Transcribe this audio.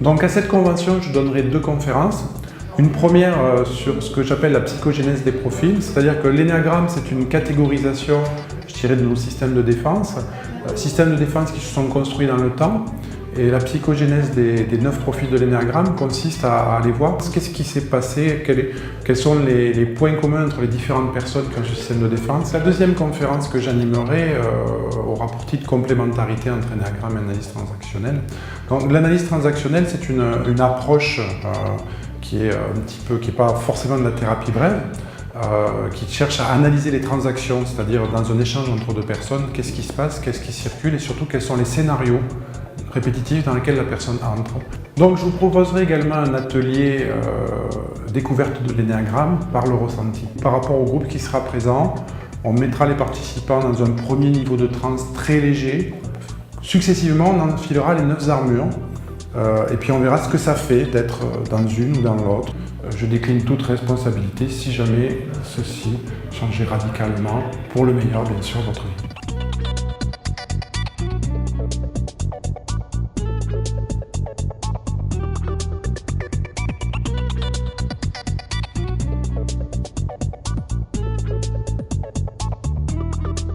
Donc à cette convention, je donnerai 2 conférences. Une première sur ce que j'appelle la psychogénèse des profils, c'est-à-dire que l'énéagramme, c'est une catégorisation, je dirais, de nos systèmes de défense. Systèmes de défense qui se sont construits dans le temps. Et la psychogénèse des 9 profils de l'énéagramme consiste à aller voir qu'est-ce qui s'est passé, quels sont les points communs entre les différentes personnes qui ont ce système de défense. La deuxième conférence que j'animerai aura pour titre complémentarité entre énéagramme et analyse transactionnelle. Donc l'analyse transactionnelle, c'est une approche qui est pas forcément de la thérapie brève, qui cherche à analyser les transactions, c'est-à-dire dans un échange entre 2 personnes, qu'est-ce qui se passe, qu'est-ce qui circule et surtout quels sont les scénarios répétitifs dans lesquels la personne entre. Donc je vous proposerai également un atelier découverte de l'énéagramme par le ressenti. Par rapport au groupe qui sera présent, on mettra les participants dans un premier niveau de transe très léger. Successivement, on enfilera les 9 armures et puis on verra ce que ça fait d'être dans une ou dans l'autre. Je décline toute responsabilité si jamais ceci changeait radicalement, pour le meilleur bien sûr, votre vie.